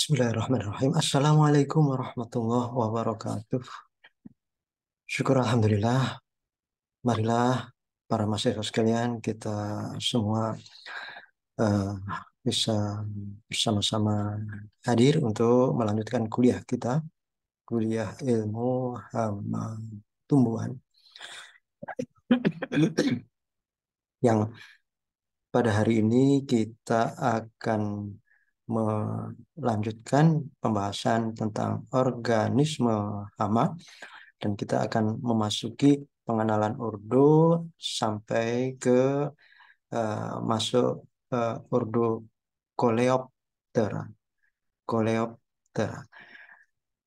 Bismillahirrahmanirrahim. Assalamualaikum warahmatullahi wabarakatuh. Syukur Alhamdulillah. Marilah para mahasiswa sekalian, kita semua eh, bisa bersama-sama hadir untuk melanjutkan kuliah kita, kuliah ilmu hama tumbuhan, yang pada hari ini kita akan melanjutkan pembahasan tentang organisme hama. Dan kita akan memasuki pengenalan ordo sampai ke masuk ordo Coleoptera. Coleoptera.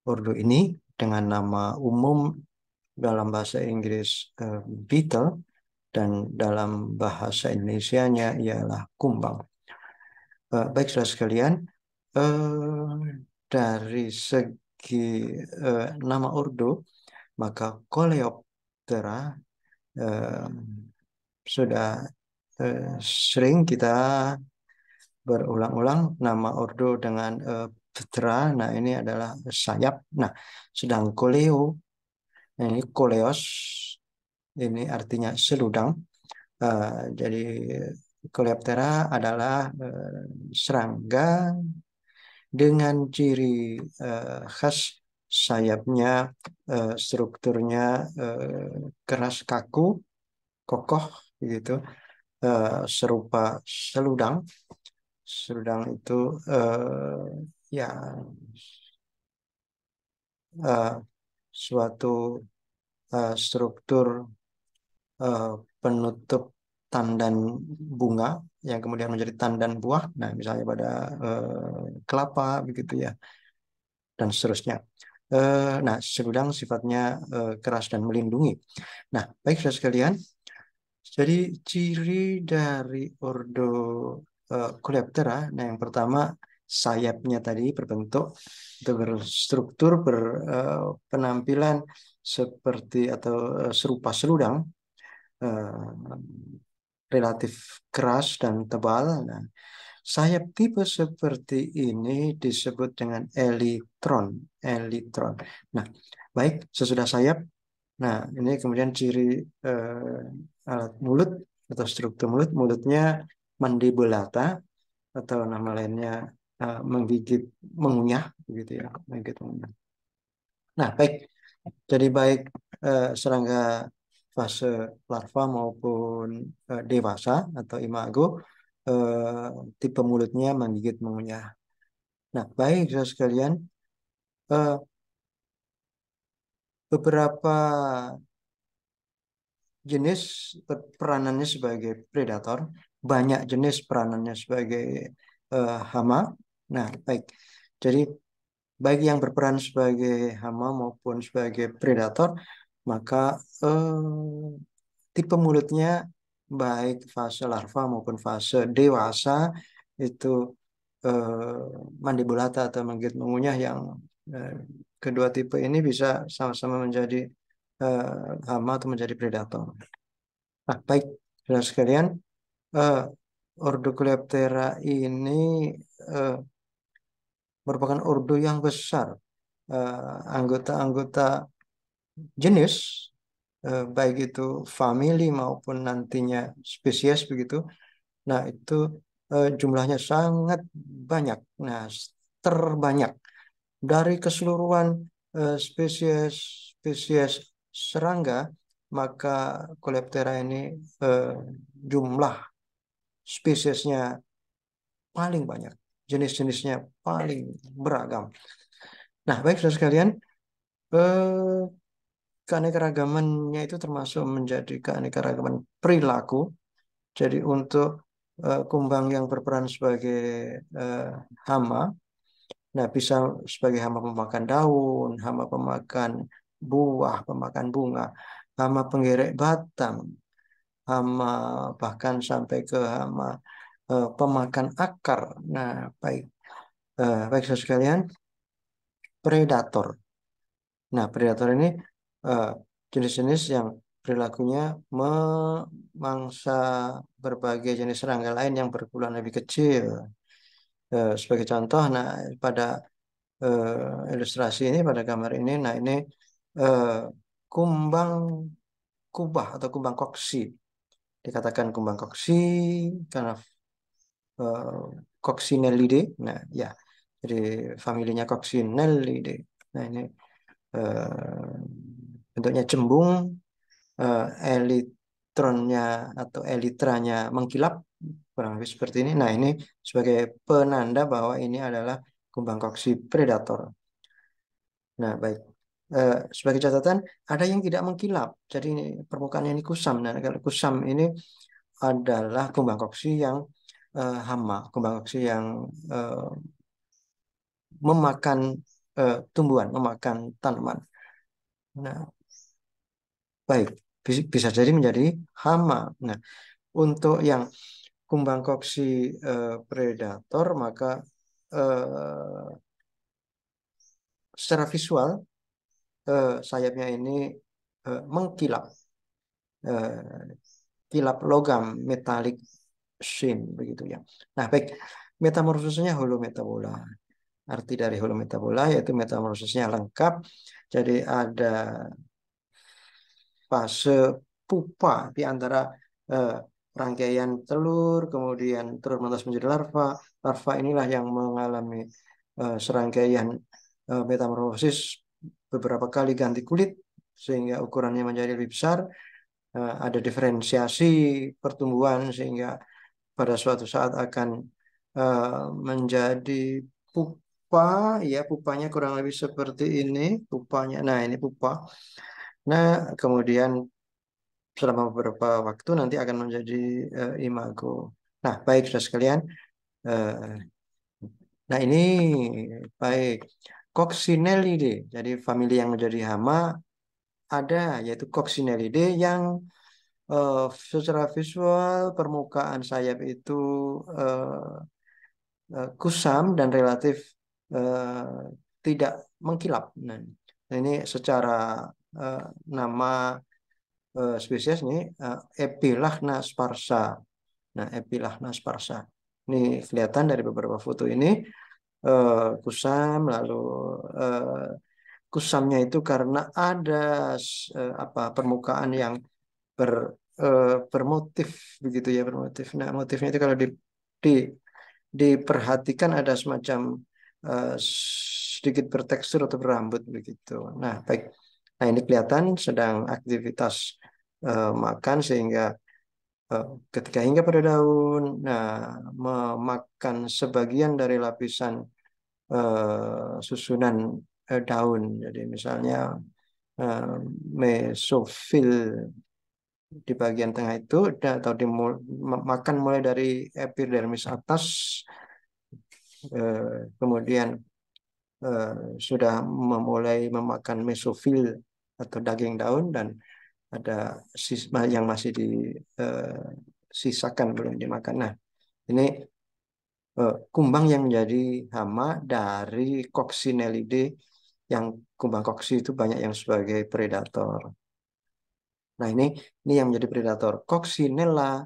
Ordo ini dengan nama umum dalam bahasa Inggris beetle, dan dalam bahasa Indonesianya ialah kumbang. Baik saudara sekalian, dari segi nama ordo, maka Coleoptera sudah sering kita berulang-ulang nama ordo dengan ptera. Nah, ini adalah sayap. Nah, sedang koleo, ini koleos, ini artinya seludang. Jadi Coleoptera adalah serangga dengan ciri khas sayapnya, strukturnya keras kaku, kokoh gitu, serupa seludang. Seludang itu ya eh, suatu struktur eh, penutup tandan bunga yang kemudian menjadi tandan buah. Nah, misalnya pada kelapa begitu ya, dan seterusnya. Nah, seludang sifatnya keras dan melindungi. Nah, baik saudara sekalian, jadi ciri dari ordo Coleoptera, nah yang pertama sayapnya tadi berbentuk atau berstruktur berpenampilan seperti atau serupa seludang, relatif keras dan tebal. Nah, sayap tipe seperti ini disebut dengan elytron. Elytron. Nah, baik, sesudah sayap. Nah, ini kemudian ciri alat mulut atau struktur mulut. Mulutnya mandibulata atau nama lainnya menggigit, mengunyah, begitu ya, menggigit, mengunyah. Nah, baik. Jadi baik serangga fase larva maupun dewasa atau imago, tipe mulutnya menggigit, mengunyah. Nah, baik saudara sekalian, beberapa jenis peranannya sebagai predator, banyak jenis peranannya sebagai hama. Nah, baik. Jadi baik yang berperan sebagai hama maupun sebagai predator, maka tipe mulutnya baik fase larva maupun fase dewasa itu mandibulata atau menggigit, mengunyah, yang eh, kedua tipe ini bisa sama-sama menjadi hama atau menjadi predator. Nah, baik, saudara sekalian, eh, ordo Coleoptera ini eh, merupakan ordo yang besar. Anggota-anggota jenis, baik itu famili maupun nantinya spesies begitu. Nah, itu jumlahnya sangat banyak. Nah, terbanyak dari keseluruhan spesies serangga, maka Coleoptera ini eh, jumlah spesiesnya paling banyak, jenis-jenisnya paling beragam. Nah, baik saudara sekalian, eh, keanekaragamannya itu termasuk menjadi keanekaragaman perilaku. Jadi untuk kumbang yang berperan sebagai eh, hama, nah bisa sebagai hama pemakan daun, hama pemakan buah, pemakan bunga, hama penggerek batang, hama bahkan sampai ke hama pemakan akar. Nah, baik, baik saudara sekalian, predator. Nah, predator ini eh, jenis-jenis yang perilakunya memangsa berbagai jenis serangga lain yang berukuran lebih kecil. Sebagai contoh, nah pada ilustrasi ini, pada gambar ini, nah ini eh, kumbang kubah atau kumbang koksi. Dikatakan kumbang koksi karena eh, Coccinellidae. Nah, ya, jadi familinya Coccinellidae. Nah, ini eh, bentuknya cembung, elitronnya atau elitranya mengkilap, kurang lebih seperti ini. Nah, ini sebagai penanda bahwa ini adalah kumbang koksi predator. Nah, baik. Sebagai catatan, ada yang tidak mengkilap. Jadi ini permukaannya ini kusam. Nah, kalau kusam ini adalah kumbang koksi yang hama, kumbang koksi yang eh, memakan tumbuhan, memakan tanaman. Nah, baik. Bisa jadi menjadi hama. Nah, untuk yang kumbang koksi predator, maka eh, secara visual sayapnya ini mengkilap, eh, kilap logam, metalik sheen, begitu ya. Nah, baik. Metamorfosisnya holometabola. Arti dari holometabola yaitu metamorfosisnya lengkap. Jadi ada fase pupa di antara eh, rangkaian telur, kemudian telur menetas menjadi larva. Larva inilah yang mengalami serangkaian metamorfosis, beberapa kali ganti kulit sehingga ukurannya menjadi lebih besar. Ada diferensiasi pertumbuhan sehingga pada suatu saat akan menjadi pupa, ya pupanya kurang lebih seperti ini pupanya. Nah, ini pupa. Nah, kemudian selama beberapa waktu nanti akan menjadi imago. Nah, baik saudara sekalian. Eh, nah, ini baik. Coccinellidae. Jadi famili yang menjadi hama ada, yaitu Coccinellidae yang eh, secara visual permukaan sayap itu kusam dan relatif eh, tidak mengkilap. Nah, ini secara eh, nama spesies ini Epilachna sparsa. Nah, Epilachna sparsa. Ini kelihatan dari beberapa foto ini kusam, lalu eh, kusamnya itu karena ada apa permukaan yang ber bermotif, begitu ya, bermotif. Nah, motifnya itu kalau di diperhatikan ada semacam sedikit bertekstur atau berambut begitu. Nah, baik. Nah, ini kelihatan sedang aktivitas makan sehingga ketika hingga pada daun, nah memakan sebagian dari lapisan susunan daun. Jadi misalnya eh, mesofil di bagian tengah itu atau makan mulai dari epidermis atas, kemudian eh, sudah memulai memakan mesofil atau daging daun, dan ada yang masih disisakan belum dimakan. Nah, ini kumbang yang menjadi hama dari Coccinellidae, yang kumbang koksi itu banyak yang sebagai predator. Nah, ini yang menjadi predator. Coccinella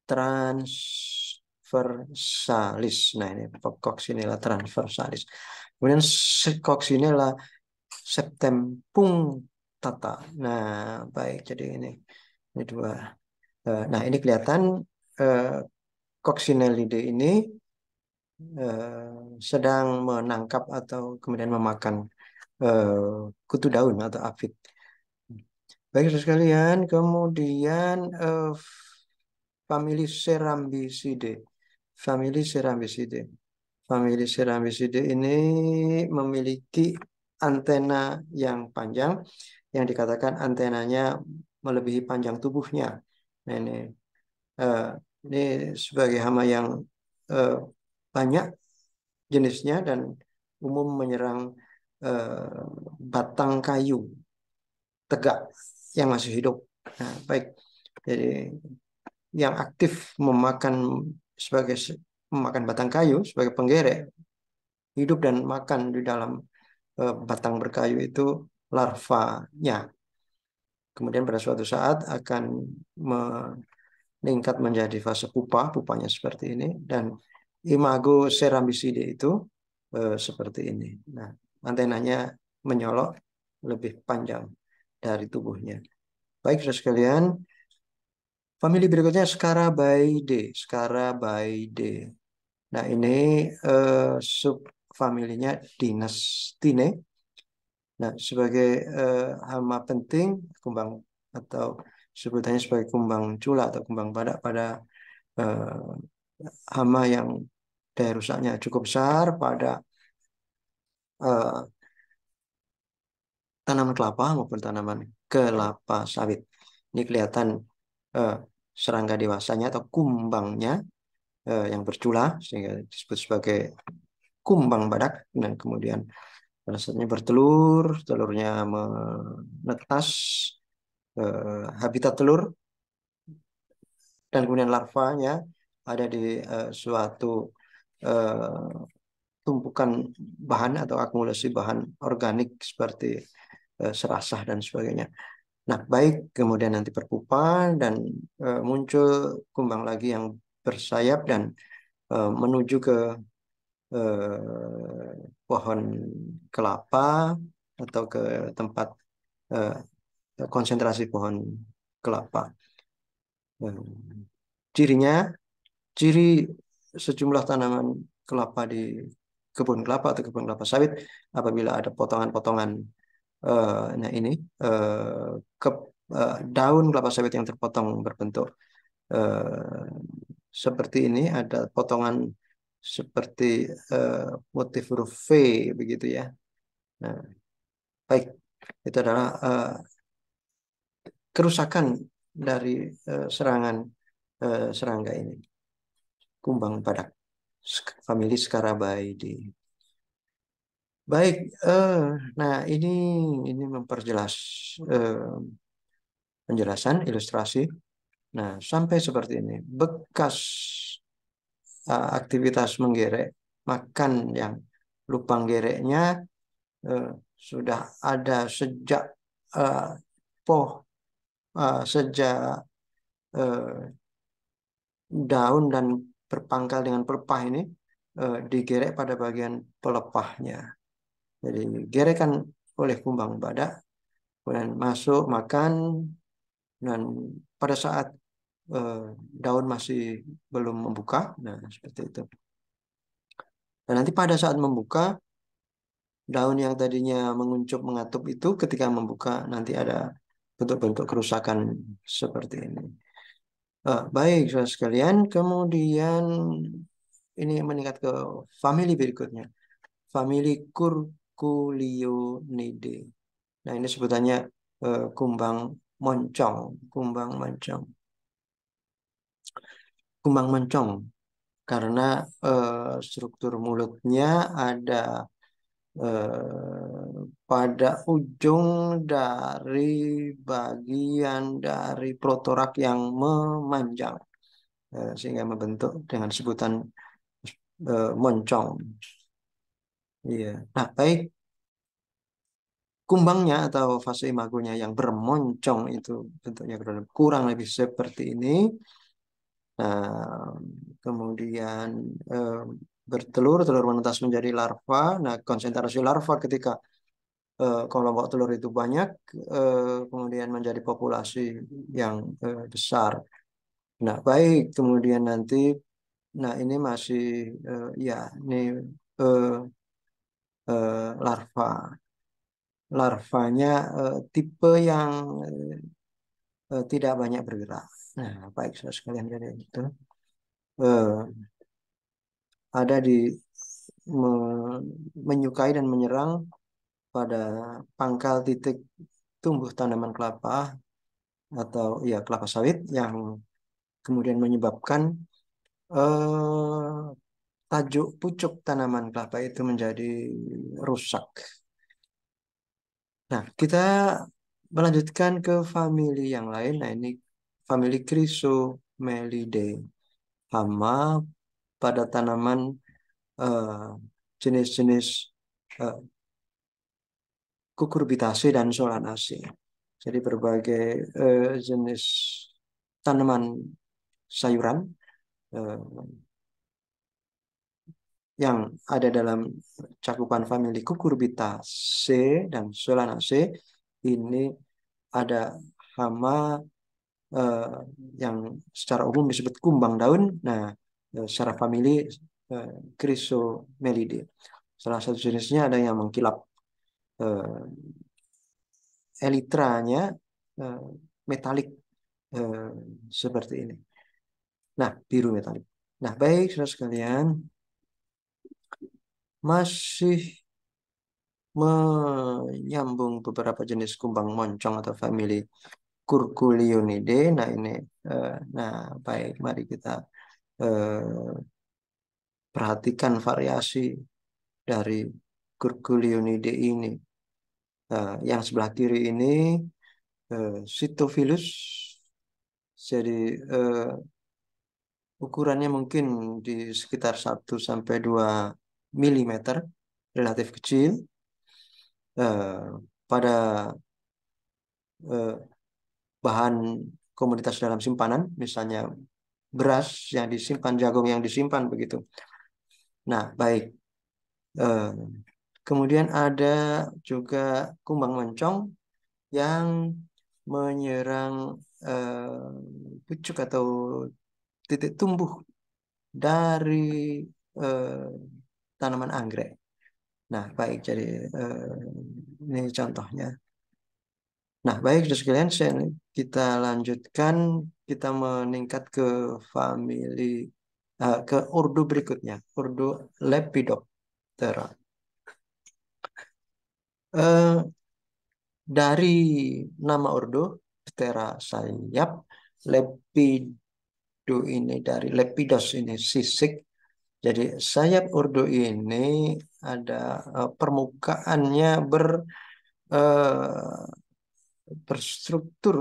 transversalis. Nah, ini Coccinella transversalis. Kemudian Coccinella septempunctata. Nah, baik. Jadi ini dua. Nah, ini kelihatan eh, Coccinellidae ini sedang menangkap atau kemudian memakan kutu daun atau aphid. Baik, saudara sekalian, kemudian famili Cerambicidae. Famili Cerambicidae. Famili Cerambicidae ini memiliki antena yang panjang, yang dikatakan antenanya melebihi panjang tubuhnya. Nah, eh, ini sebagai hama yang eh, banyak jenisnya dan umum menyerang eh, batang kayu tegak yang masih hidup. Nah, baik. Jadi yang aktif memakan sebagai memakan batang kayu sebagai penggerek, hidup dan makan di dalam batang berkayu itu larvanya. Kemudian pada suatu saat akan meningkat menjadi fase pupa, pupanya seperti ini, dan imago cerambicide itu seperti ini. Nah, antenanya menyolok lebih panjang dari tubuhnya. Baik, saudara sekalian, famili berikutnya Scarabaeidae. Scarabaeidae. Nah, ini subfamilinya Dinastine. Nah, sebagai hama penting, kumbang atau sebutannya sebagai kumbang cula atau kumbang badak pada eh, hama yang daya rusaknya cukup besar pada eh, tanaman kelapa maupun tanaman kelapa sawit. Ini kelihatan eh, serangga dewasanya atau kumbangnya yang bercula sehingga disebut sebagai kumbang badak, dan kemudian pada saatnya bertelur, telurnya menetas habitat telur, dan kemudian larvanya ada di suatu eh, tumpukan bahan atau akumulasi bahan organik seperti serasah dan sebagainya. Nah, baik kemudian nanti berpupa dan muncul kumbang lagi yang bersayap dan menuju ke pohon kelapa atau ke tempat eh, konsentrasi pohon kelapa. Eh, Cirinya, ciri sejumlah tanaman kelapa di kebun kelapa atau kebun kelapa sawit apabila ada potongan-potongan nah ini eh, ke daun kelapa sawit yang terpotong berbentuk eh, seperti ini, ada potongan seperti eh, motif huruf V begitu ya. Nah, baik, itu adalah kerusakan dari serangan serangga ini, kumbang badak, famili Scarabaeidae. Baik, nah ini memperjelas eh, penjelasan ilustrasi. Nah, sampai seperti ini, bekas aktivitas menggerek, makan yang lubang gereknya eh, sudah ada sejak eh, poh sejak eh, daun dan berpangkal dengan pelepah ini digerek pada bagian pelepahnya. Jadi gerekan oleh kumbang badak, kemudian masuk makan, dan pada saat eh, daun masih belum membuka, nah seperti itu. Dan nanti pada saat membuka, daun yang tadinya menguncup mengatup itu ketika membuka nanti ada bentuk-bentuk kerusakan seperti ini. Baik, saudara sekalian, kemudian ini meningkat ke famili berikutnya, famili Curculionidae. Nah, ini sebutannya kumbang moncong, kumbang moncong, kumbang moncong, karena struktur mulutnya ada pada ujung dari bagian dari protorak yang memanjang, sehingga membentuk dengan sebutan moncong. Iya. Nah, baik, kumbangnya atau fase imagonya yang bermoncong itu bentuknya kurang lebih seperti ini. Nah, kemudian eh, bertelur, telur menetas menjadi larva. Nah, konsentrasi larva ketika kelompok telur itu banyak, kemudian menjadi populasi yang besar. Nah, baik, kemudian nanti, nah ini masih, ya, ini eh, larva. Larvanya tipe yang tidak banyak bergerak. Nah, baik, saudara sekalian, jadi itu eh, ada di menyukai dan menyerang pada pangkal titik tumbuh tanaman kelapa atau ya kelapa sawit yang kemudian menyebabkan eh, tajuk pucuk tanaman kelapa itu menjadi rusak. Nah, kita melanjutkan ke famili yang lain. Nah, ini famili Chrysomelidae, hama pada tanaman eh, jenis-jenis eh, kukurbitacea dan solanacea. Jadi berbagai jenis tanaman sayuran, eh, yang ada dalam cakupan famili Cucurbitaceae dan Solanaceae ini ada hama eh, yang secara umum disebut kumbang daun. Nah, secara famili eh, Chrysomelidae. Salah satu jenisnya ada yang mengkilap, eh, elitranya eh, metalik, eh, seperti ini. Nah, biru metalik. Nah, baik, saudara sekalian, masih menyambung beberapa jenis kumbang moncong atau famili Curculionidae. Nah, ini, nah, baik, mari kita eh, perhatikan variasi dari Curculionidae ini. Yang sebelah kiri ini Cytophilus. Jadi ukurannya mungkin di sekitar 1 sampai 2 mm, relatif kecil. Pada eh, bahan komoditas dalam simpanan, misalnya beras yang disimpan, jagung yang disimpan begitu. Nah, baik. Eh, Kemudian ada juga kumbang moncong yang menyerang pucuk atau titik tumbuh dari eh, tanaman anggrek. Nah, baik. Jadi ini contohnya. Nah, baik, saudara sekalian, kita lanjutkan. Kita meningkat ke famili, ke ordo berikutnya, ordo Lepidoptera. Eh, dari nama ordo, Ptera sayap, Lepido ini dari Lepidos ini sisik. Jadi sayap ordo ini ada permukaannya eh, berstruktur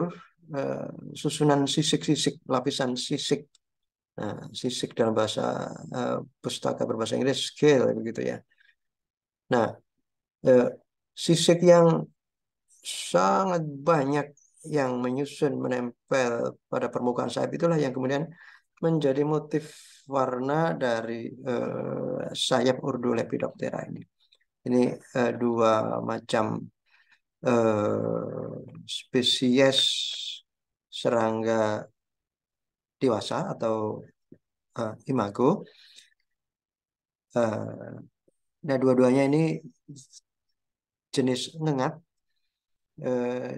eh, susunan sisik-sisik, lapisan sisik. Nah, sisik dalam bahasa pustaka berbahasa Inggris scale begitu ya. Nah, eh, sisik yang sangat banyak yang menyusun menempel pada permukaan sayap itulah yang kemudian menjadi motif warna dari sayap Urdu Lepidoptera ini. Ini dua macam spesies serangga dewasa atau imago. Eh, nah, dua-duanya ini jenis ngengat,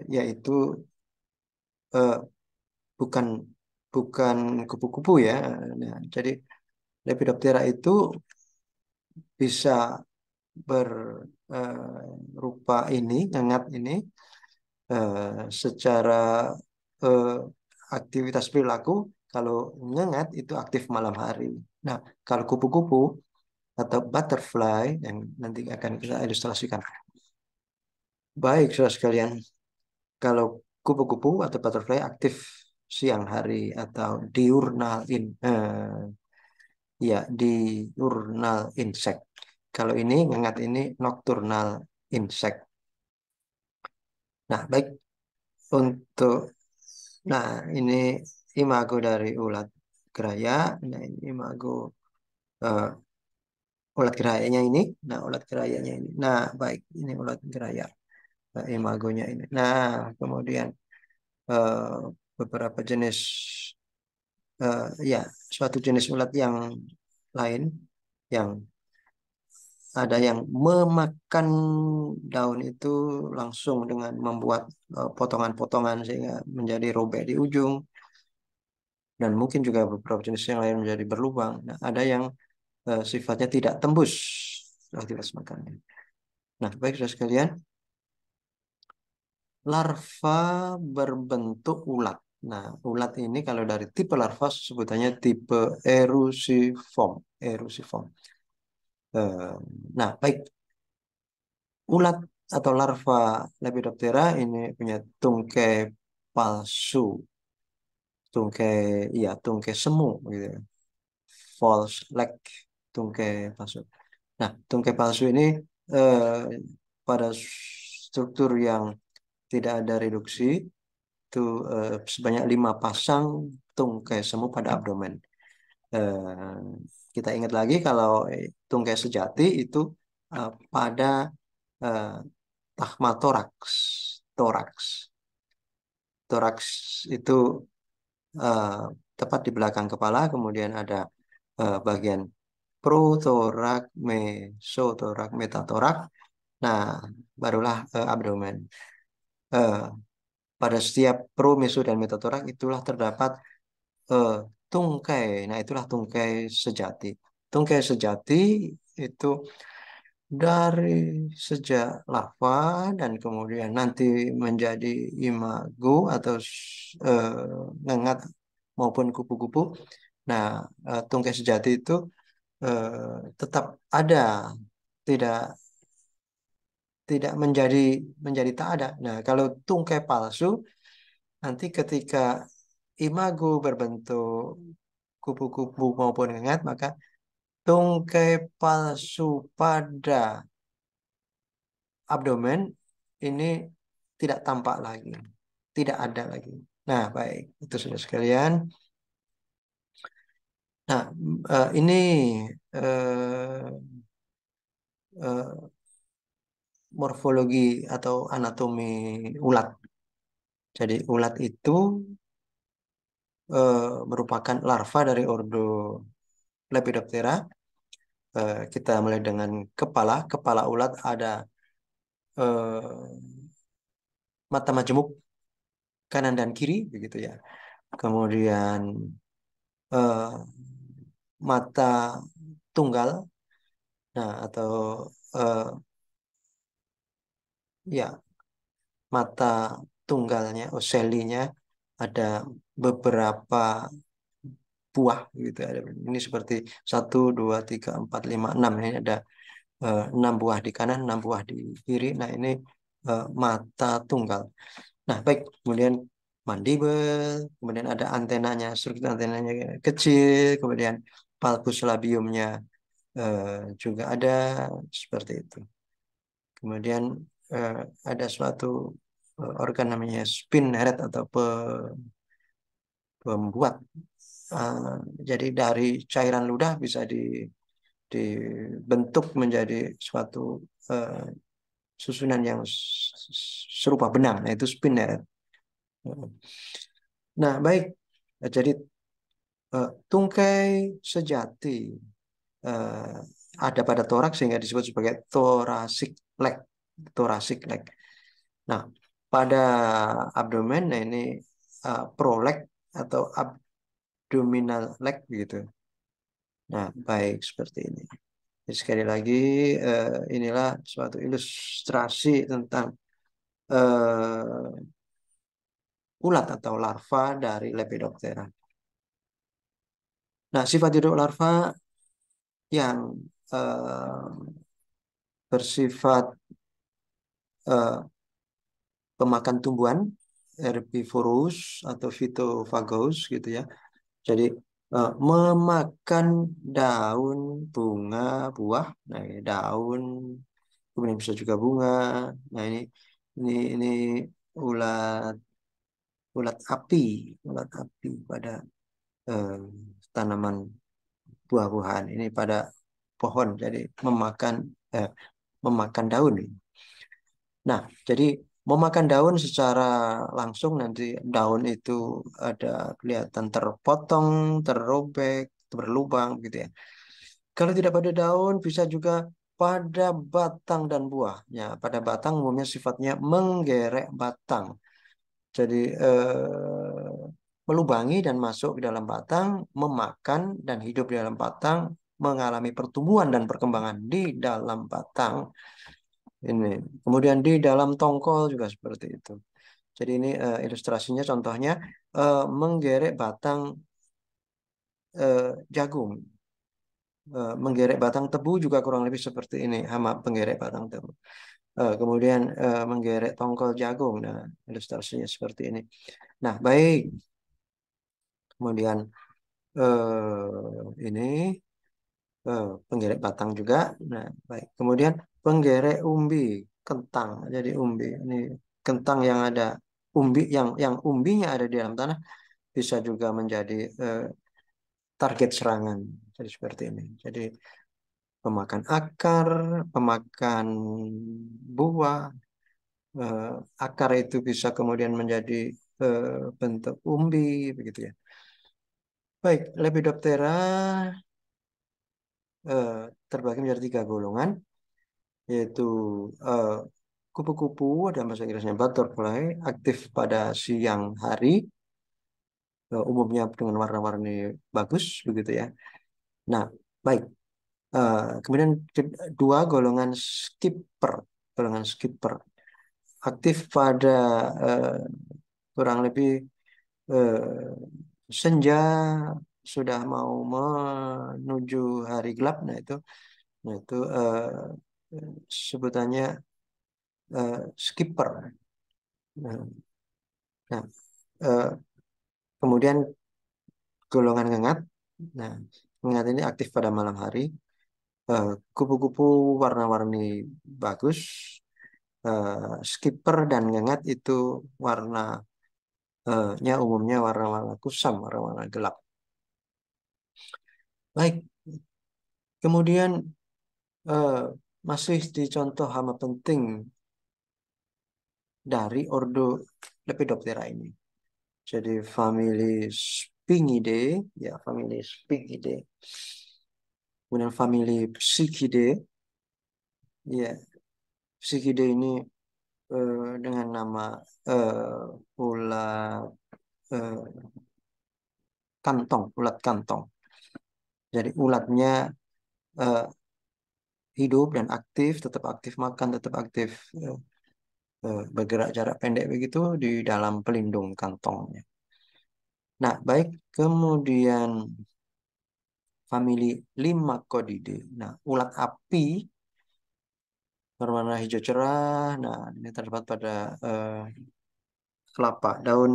yaitu eh, bukan bukan kupu-kupu ya. Nah, jadi Lepidoptera itu bisa berupa ini, ngengat ini, secara eh, aktivitas perilaku. Kalau ngengat itu aktif malam hari. Nah, kalau kupu-kupu atau butterfly yang nanti akan kita ilustrasikan. Baik, saudara sekalian, kalau kupu-kupu atau butterfly aktif siang hari atau ya diurnal insect. Kalau ini ngengat ini nocturnal insect. Nah, baik, untuk, nah, ini imago dari ulat geraya. Nah, ini imago eh, ulat gerayanya ini. Nah, ulat gerayanya ini. Nah, baik, ini ulat geraya. Nah, imagonya ini. Nah, kemudian eh, beberapa jenis, ya, suatu jenis ulat yang lain yang ada yang memakan daun itu langsung dengan membuat potongan-potongan sehingga menjadi robek di ujung, dan mungkin juga beberapa jenis yang lain menjadi berlubang. Nah, ada yang sifatnya tidak tembus aktivitas makannya. Nah, baik, saudara sekalian, larva berbentuk ulat. Nah, ulat ini kalau dari tipe larva sebutannya tipe erusiform. Erusiform. Eh, nah, baik, ulat atau larva Lepidoptera ini punya tungkai palsu, tungkai, iya, tungkai semu gitu ya. False leg, tungkai palsu. Nah, tungkai palsu ini eh, pada struktur yang tidak ada reduksi itu sebanyak 5 pasang tungkai semu pada abdomen. Eh, kita ingat lagi kalau tungkai sejati itu pada eh, tahma toraks. Toraks. Toraks itu eh, tepat di belakang kepala, kemudian ada bagian protorak, mesotorak, metatorak. Nah, barulah abdomen. Eh, pada setiap pro, meso, dan metatorak itulah terdapat eh, tungkai. Nah, itulah tungkai sejati. Tungkai sejati itu dari sejak larva dan kemudian nanti menjadi imago atau ngengat maupun kupu-kupu. Nah, tungkai sejati itu tetap ada, tidak tidak menjadi tak ada. Nah, kalau tungkai palsu nanti ketika imago berbentuk kupu-kupu maupun ngengat, maka tungkai palsu pada abdomen ini tidak tampak lagi, tidak ada lagi. Nah, baik, itu sudah sekalian. Nah, ini eh, eh, morfologi atau anatomi ulat. Jadi ulat itu merupakan larva dari ordo Lepidoptera. Kita mulai dengan kepala. Kepala ulat ada eh, mata majemuk kanan dan kiri, begitu ya. Kemudian eh, mata tunggal, nah atau eh, ya mata tunggalnya, oselinya ada beberapa buah gitu. Ini seperti 1, 2, 3, 4, 5, 6. Ini ada 6 buah di kanan, 6 buah di kiri. Nah ini mata tunggal. Nah baik, kemudian mandibel, kemudian ada antenanya, struktur antenanya kecil, kemudian palpus labiumnya juga ada seperti itu. Kemudian eh, ada suatu organ namanya spinneret atau pembuat. Eh, jadi dari cairan ludah bisa dibentuk menjadi suatu eh, susunan yang serupa benang. Nah, itu spinneret. Nah, baik. Jadi tungkai sejati eh, ada pada toraks sehingga disebut sebagai thoracic leg. Thoracic leg. Nah, pada abdomen, nah ini proleg atau abdominal leg gitu. Nah, baik seperti ini. Jadi sekali lagi inilah suatu ilustrasi tentang eh, ulat atau larva dari Lepidoptera. Nah, sifat hidup larva yang eh, bersifat eh, pemakan tumbuhan, herbivorous atau phytophagous gitu ya. Jadi memakan daun, bunga, buah, nah ini daun, kemudian bisa juga bunga. Nah ini ulat ulat api, ulat api pada eh, tanaman buah-buahan. Ini pada pohon, jadi eh, memakan daun. Nah, jadi memakan daun secara langsung nanti daun itu ada kelihatan terpotong, terrobek, berlubang gitu ya. Kalau tidak pada daun, bisa juga pada batang dan buahnya. Pada batang umumnya sifatnya menggerek batang. Jadi melubangi dan masuk ke dalam batang, memakan dan hidup di dalam batang, mengalami pertumbuhan dan perkembangan di dalam batang. Ini. Kemudian di dalam tongkol juga seperti itu. Jadi ini ilustrasinya contohnya menggerek batang jagung. Menggerek batang tebu juga kurang lebih seperti ini, hama penggerek batang tebu. Kemudian menggerek tongkol jagung. Nah, ilustrasinya seperti ini. Nah, baik. Kemudian ini penggerek batang juga. Nah, baik. Kemudian penggerek umbi, kentang. Jadi umbi ini kentang yang ada umbi yang umbinya ada di dalam tanah bisa juga menjadi target serangan. Jadi seperti ini. Jadi pemakan akar, pemakan buah, eh, akar itu bisa kemudian menjadi bentuk umbi, begitu ya. Baik, Lepidoptera eh, terbagi menjadi 3 golongan, yaitu eh, kupu-kupu, ada bahasa Inggrisnya butterfly, aktif pada siang hari, umumnya dengan warna-warni bagus, begitu ya. Nah, baik. Kemudian kedua golongan skipper aktif pada eh, kurang lebih eh, senja sudah mau menuju hari gelap. Nah itu sebutannya skipper. Nah, nah, eh, kemudian golongan ngengat. Nah, ngengat ini aktif pada malam hari. Kupu-kupu warna-warni bagus. Skipper dan ngengat itu warnanya umumnya warna-warna kusam, warna-warna gelap. Baik, kemudian eh, masih dicontoh hama penting dari ordo Lepidoptera ini. Jadi famili Sphingidae, ya famili Sphingidae. Kemudian famili Psychidae, ya Psychidae ini dengan nama ulat eh, ulat kantong. Jadi ulatnya eh, hidup dan aktif, tetap aktif makan, tetap aktif bergerak jarak pendek begitu di dalam pelindung kantongnya. Nah, baik. Kemudian famili Limacodidae. Nah, ulat api berwarna hijau cerah. Nah, ini terdapat pada daun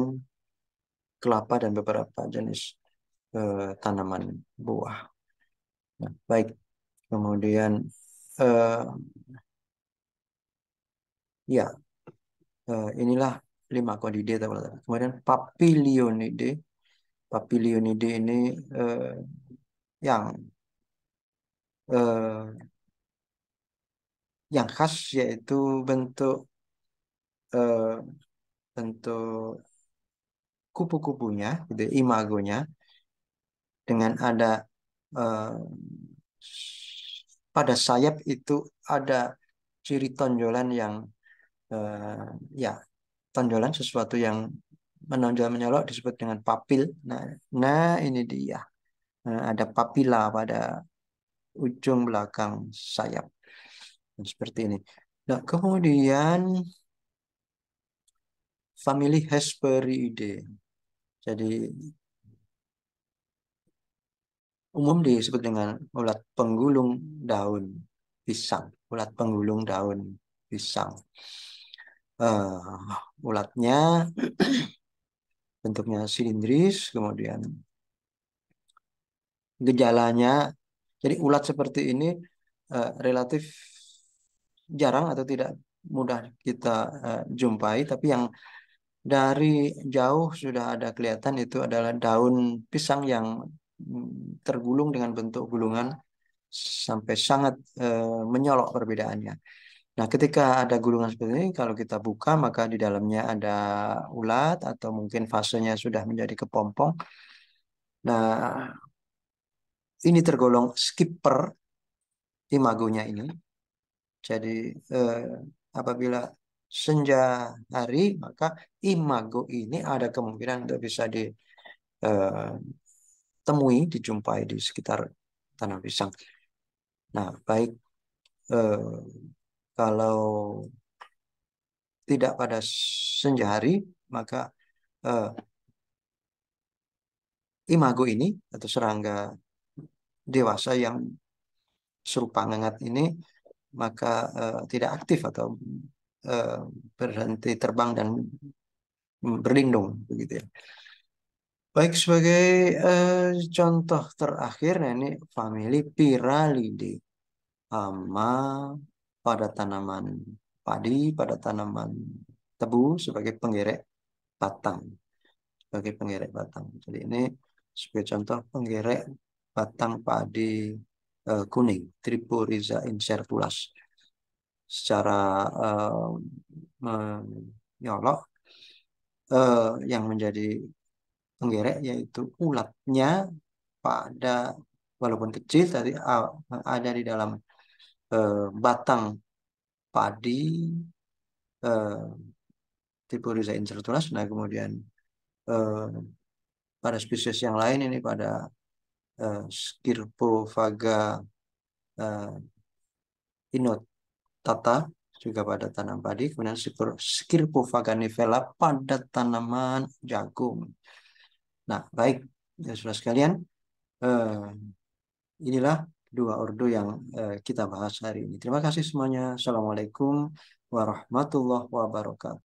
kelapa dan beberapa jenis tanaman buah. Nah, baik. Kemudian eh, ya inilah Limacodidae. Kemudian Papilionidae. Papilionidae ini yang eh, yang khas yaitu bentuk eh, bentuk kupu-kupunya, gitu, imagonya dengan ada eh, pada sayap itu ada ciri tonjolan yang eh, ya tonjolan sesuatu yang menonjol menyolok disebut dengan papil. Nah, ini dia. Ada papila pada ujung belakang sayap. Nah, seperti ini. Nah, kemudian famili Hesperiidae. Jadi umum disebut dengan ulat penggulung daun pisang. Ulat penggulung daun pisang. Ulatnya bentuknya silindris, kemudian gejalanya. Jadi ulat seperti ini relatif jarang atau tidak mudah kita jumpai, tapi yang dari jauh sudah ada kelihatan itu adalah daun pisang yang tergulung dengan bentuk gulungan sampai sangat menyolok perbedaannya. Nah, ketika ada gulungan seperti ini, kalau kita buka maka di dalamnya ada ulat atau mungkin fasenya sudah menjadi kepompong. Nah, ini tergolong skipper imagonya ini. Jadi eh, apabila senja hari, maka imago ini ada kemungkinan untuk bisa ditemui, dijumpai di sekitar tanah pisang. Nah, baik eh, kalau tidak pada senja hari, maka eh, imago ini atau serangga dewasa yang serupa ngengat ini maka tidak aktif atau eh, berhenti terbang dan berlindung begitu ya. Baik sebagai contoh terakhir, nah ini famili Pyralidae, hama pada tanaman padi, pada tanaman tebu sebagai penggerek batang, sebagai penggerek batang. Jadi ini Sebagai contoh penggerek batang padi kuning, Triporiza incertulas. Secara menyolok yang menjadi penggerek yaitu ulatnya pada walaupun kecil tadi ada di dalam batang padi Triporiza incertulas. Nah kemudian eh, pada spesies yang lain ini pada Scirpophaga inotata juga pada tanam padi, kemudian Scirpophaga nivella pada tanaman jagung. Nah baik ya sudah sekalian, eh, inilah dua ordo yang kita bahas hari ini. Terima kasih semuanya. Assalamualaikum warahmatullahi wabarakatuh.